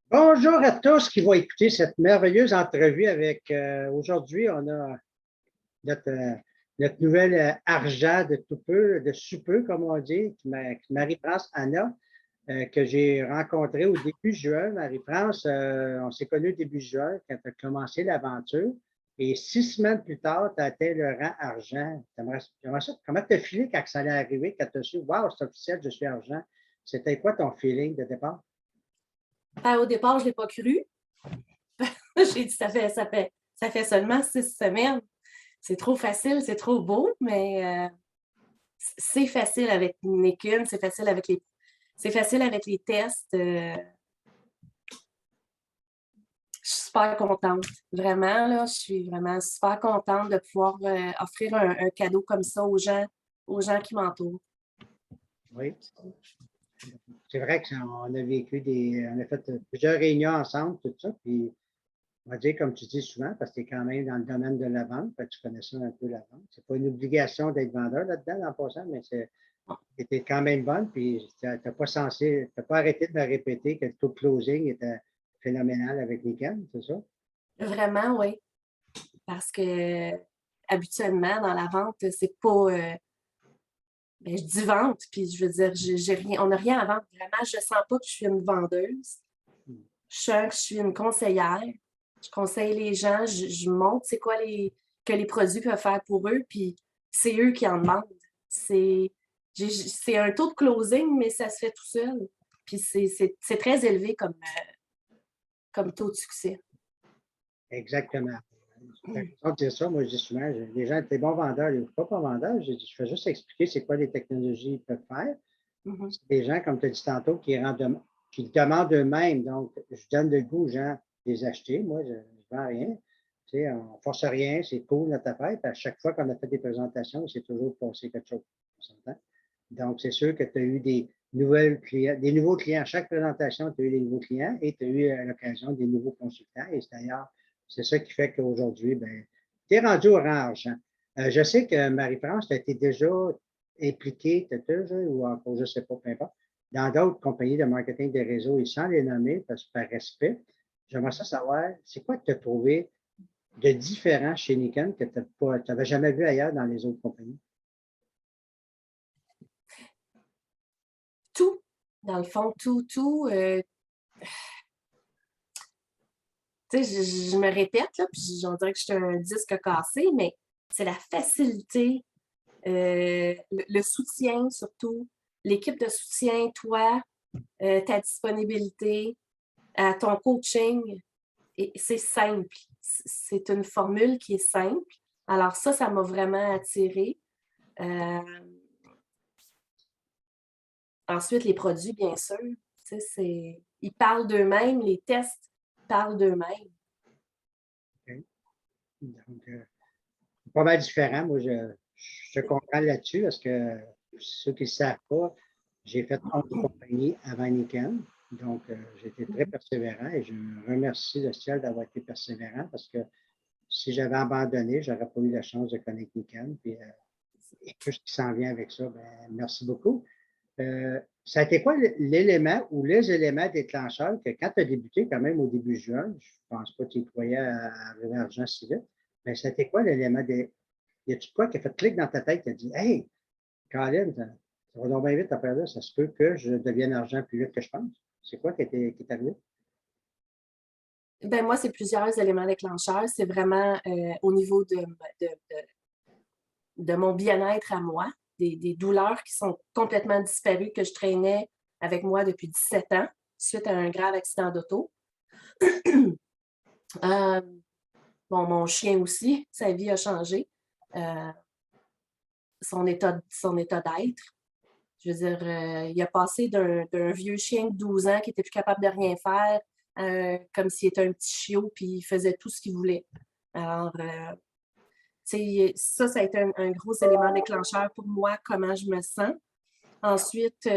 Bonjour à tous qui vont écouter cette merveilleuse entrevue avec aujourd'hui, on a notre, notre nouvelle argent de tout peu, de super, comme on dit, Marie-France Anna, que j'ai rencontrée au début juin. Marie-France, on s'est connus au début juin quand tu as commencé l'aventure. Et 6 semaines plus tard, tu as atteint le rang argent. Comment tu as filé quand ça allait arriver, quand tu as su, wow, c'est officiel, je suis argent? C'était quoi ton feeling de départ? Au départ, je ne l'ai pas cru. J'ai dit, ça fait seulement 6 semaines. C'est trop facile, c'est trop beau, mais c'est facile avec Nikin, c'est facile avec les tests. Je suis super contente. Vraiment, là, je suis vraiment super contente de pouvoir offrir un cadeau comme ça aux gens qui m'entourent. Oui. C'est vrai qu'on a on a fait plusieurs réunions ensemble, tout ça, puis on va dire, comme tu dis souvent, parce que tu es quand même dans le domaine de la vente, tu connais ça un peu la vente. C'est pas une obligation d'être vendeur là-dedans, en passant, mais c'était quand même bonne, puis tu n'as pas arrêté de me répéter que le taux de closing était phénoménal avec Nickel, c'est ça? Vraiment, oui. Parce que habituellement, dans la vente, c'est pas. Je dis vente, puis je veux dire, j'ai rien, on n'a rien à vendre. Vraiment, je ne sens pas que je suis une vendeuse. Je sens que je suis une conseillère. Je conseille les gens, je montre c'est quoi que les produits peuvent faire pour eux, puis c'est eux qui en demandent. C'est un taux de closing, mais ça se fait tout seul. Puis c'est très élevé comme taux de succès. Exactement. Tu as raison de dire ça. Moi, je dis souvent, les gens, t'es bon vendeur, ils ne sont pas vendeur. Je fais juste expliquer c'est quoi les technologies qu'ils peuvent faire. Mhm. C'est des gens, comme tu as dit tantôt, qui le demandent eux-mêmes. Donc, je donne le goût aux gens de les acheter. Moi, je ne vends rien. Tu sais, on ne force rien, c'est cool notre affaire. Puis à chaque fois qu'on a fait des présentations, c'est toujours passé quelque chose. On s'entend? Donc, c'est sûr que tu as eu des nouveaux clients. À chaque présentation, tu as eu des nouveaux clients et tu as eu à l'occasion des nouveaux consultants. Et d'ailleurs, c'est ça qui fait qu'aujourd'hui, ben, tu es rendu au rang argent. Je sais que Marie-France, tu as été déjà impliquée, déjà, ou encore, je ne sais pas, peu importe, dans d'autres compagnies de marketing des réseaux, et sans les nommer, parce que par respect, j'aimerais ça savoir, c'est quoi que tu as trouvé de différent chez Nikon que tu n'avais jamais vu ailleurs dans les autres compagnies? Tout, dans le fond, tout. Tu sais, je me répète, là, puis on dirait que je suis un disque cassé, mais c'est la facilité, le soutien surtout, l'équipe de soutien, toi, ta disponibilité, ton coaching. Et c'est simple. C'est une formule qui est simple. Alors ça m'a vraiment attirée. Euh, Ensuite, les produits, bien sûr. Tu sais, ils parlent d'eux-mêmes, les tests parlent d'eux-mêmes. Okay. Donc, pas mal différent. Moi, je comprends là-dessus parce que ceux qui ne savent pas, j'ai fait 11 compagnies avant Nikon. Donc, j'ai été très persévérant et je remercie le ciel d'avoir été persévérant parce que si j'avais abandonné, je n'aurais pas eu la chance de connaître Nikon. Puis, et tout ce qui s'en vient avec ça, ben, merci beaucoup. Ça a été quoi l'élément ou les éléments déclencheurs que quand tu as débuté, quand même au début juin, je ne pense pas que tu croyais à arriver à l'argent si vite, mais ça a été quoi l'élément des. Y a-tu quoi qui a fait clic dans ta tête qui a dit Hey, Colin, ça va donc bien vite après là, ça se peut que je devienne argent plus vite que je pense. C'est quoi qui est arrivé? Ben moi, c'est plusieurs éléments déclencheurs. C'est vraiment au niveau de, de mon bien-être à moi, des douleurs qui sont complètement disparues que je traînais avec moi depuis 17 ans suite à un grave accident d'auto. Euh, mon chien aussi, sa vie a changé. Euh, son état d'être. Je veux dire, il a passé d'un vieux chien de 12 ans qui n'était plus capable de rien faire, comme s'il était un petit chiot, puis il faisait tout ce qu'il voulait. Alors, ça a été un gros élément déclencheur pour moi, comment je me sens. Ensuite,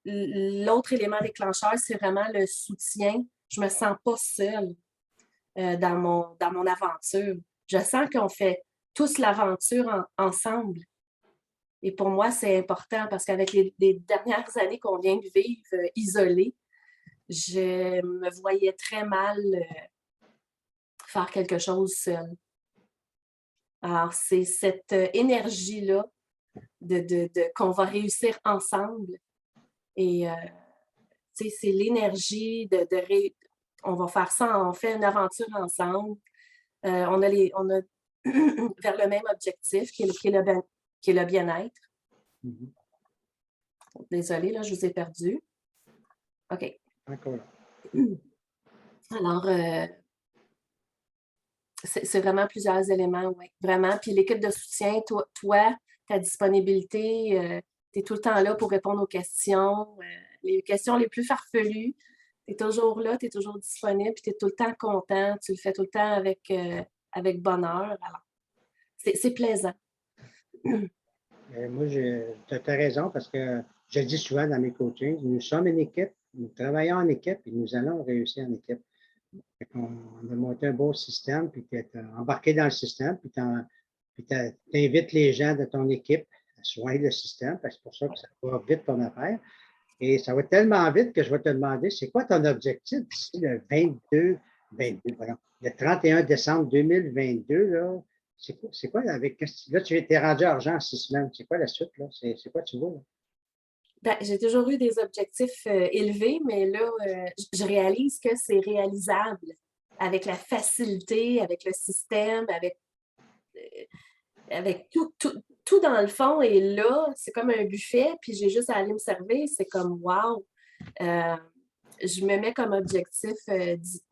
l'autre élément déclencheur, c'est vraiment le soutien. Je ne me sens pas seule dans mon aventure. Je sens qu'on fait tous l'aventure ensemble. Et pour moi, c'est important parce qu'avec les dernières années qu'on vient de vivre isolées, Je me voyais très mal faire quelque chose seule. Alors, c'est cette énergie-là qu'on va réussir ensemble. Et c'est l'énergie on va faire ça, on fait une aventure ensemble. On a vers le même objectif qui est le bien-être. Mhm. Désolée, là, je vous ai perdu. OK. Encore là. Alors, c'est vraiment plusieurs éléments, oui. Vraiment. Puis l'équipe de soutien, toi ta disponibilité, tu es tout le temps là pour répondre aux questions. Les questions les plus farfelues, tu es toujours là, tu es toujours disponible, puis tu es tout le temps content. Tu le fais tout le temps avec bonheur. Alors, c'est plaisant. Moi, tu as raison parce que je le dis souvent dans mes coachings, nous sommes une équipe, nous travaillons en équipe et nous allons réussir en équipe. On a monté un beau système, puis tu es embarqué dans le système, puis tu invites les gens de ton équipe à soigner le système, parce que c'est pour ça que ça va vite ton affaire. Et ça va tellement vite que je vais te demander, c'est quoi ton objectif d'ici le 22, pardon, le 31 décembre 2022, là? C'est quoi avec, là, tu es rendu argent en 6 semaines. C'est quoi la suite, là? C'est quoi tu veux, là? Ben, j'ai toujours eu des objectifs élevés, mais là, je réalise que c'est réalisable avec la facilité, avec le système, avec tout dans le fond. Et là, c'est comme un buffet, puis j'ai juste à aller me servir. C'est comme wow! Je me mets comme objectif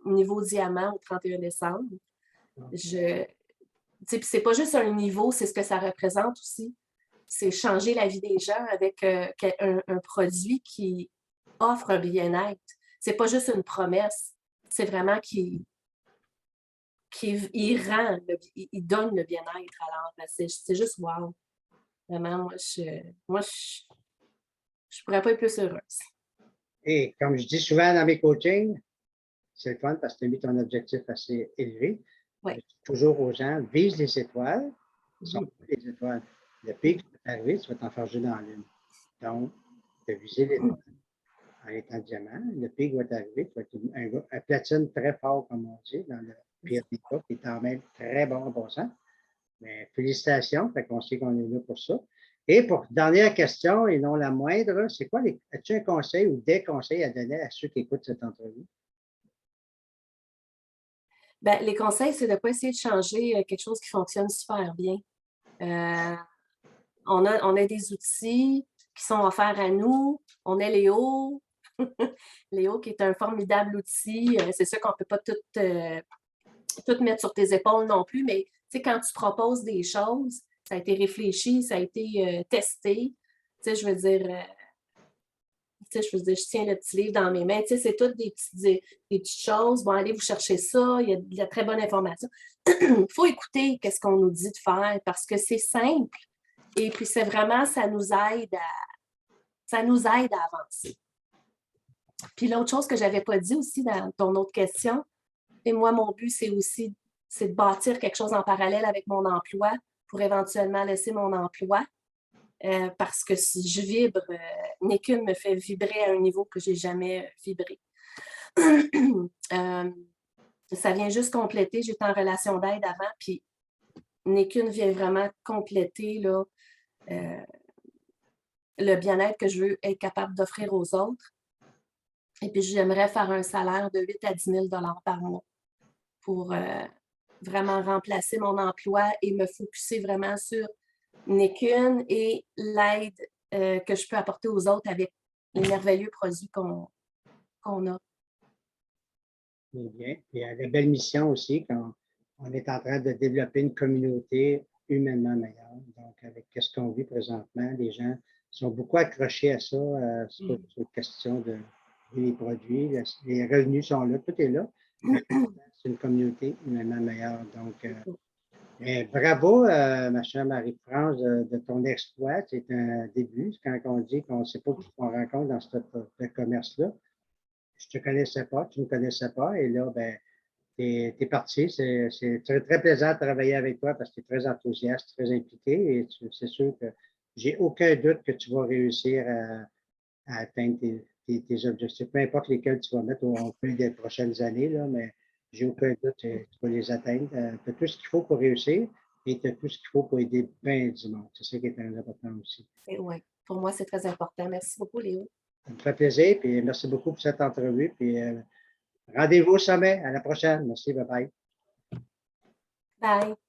niveau diamant au 31 décembre. Puis c'est pas juste un niveau, c'est ce que ça représente aussi. C'est changer la vie des gens avec un produit qui offre un bien-être. C'est pas juste une promesse, c'est vraiment qu'il rend, il donne le bien-être. Alors, c'est juste wow. Vraiment, je pourrais pas être plus heureuse. Et comme je dis souvent dans mes coachings, c'est le fun parce que tu as mis ton objectif assez élevé. Oui. Je dis toujours aux gens, vise les étoiles. Sont les étoiles. Le pic qui va arriver, tu vas t'enfarger dans la lune. Donc, tu as visé l'étoile en étant diamant. Le pic va t'arriver, tu vas être un platine très fort, comme on dit, dans le pire des cas, qui est en même très bon en passant. Mais félicitations, fait qu'on sait qu'on est là pour ça. Et pour dernière question, et non la moindre, c'est quoi as-tu un conseil ou des conseils à donner à ceux qui écoutent cette entrevue? Ben, les conseils, c'est de ne pas essayer de changer quelque chose qui fonctionne super bien. On a des outils qui sont offerts à nous. On a Léo. Léo qui est un formidable outil. C'est sûr qu'on ne peut pas tout mettre sur tes épaules non plus, mais quand tu proposes des choses, ça a été réfléchi, ça a été testé. Je veux dire, je tiens le petit livre dans mes mains. C'est toutes des petites choses. Bon, allez vous chercher ça. Il y a de la très bonne information. Il faut écouter ce qu'on nous dit de faire parce que c'est simple. Et puis, c'est vraiment, ça nous aide à avancer. Puis l'autre chose que je n'avais pas dit aussi dans ton autre question, et moi, mon but, c'est de bâtir quelque chose en parallèle avec mon emploi pour éventuellement laisser mon emploi. Parce que si je vibre, Nekun me fait vibrer à un niveau que je n'ai jamais vibré. Ça vient juste compléter. J'étais en relation d'aide avant, puis Nekun vient vraiment compléter là, le bien-être que je veux être capable d'offrir aux autres. Et puis, j'aimerais faire un salaire de 8 à 10 000 par mois pour vraiment remplacer mon emploi et me focusser vraiment sur Nekun et l'aide que je peux apporter aux autres avec les merveilleux produits qu'on a. Bien. Il y a la belle mission aussi quand on est en train de développer une communauté humainement meilleure. Donc, avec ce qu'on vit présentement, les gens sont beaucoup accrochés à ça. C'est pas juste une question de les produits. Les revenus sont là, tout est là. Mais c'est une communauté humainement meilleure. Donc, bravo, ma chère Marie-France, de ton exploit. C'est un début. Quand on dit qu'on ne sait pas qui on rencontre dans ce commerce-là. Je ne te connaissais pas, tu ne me connaissais pas, et là, ben, tu es parti. C'est très plaisant de travailler avec toi parce que tu es très enthousiaste, très impliqué, et c'est sûr que j'ai aucun doute que tu vas réussir à atteindre tes tes objectifs, peu importe lesquels tu vas mettre au fil des prochaines années, là, mais j'ai aucun doute que tu vas les atteindre. Tu as tout ce qu'il faut pour réussir et tu as tout ce qu'il faut pour aider bien du monde. C'est ça qui est très important aussi. Oui, pour moi, c'est très important. Merci beaucoup, Léo. Ça me fait plaisir, puis merci beaucoup pour cette entrevue. Puis rendez-vous au sommet. À la prochaine. Merci, bye bye. Bye.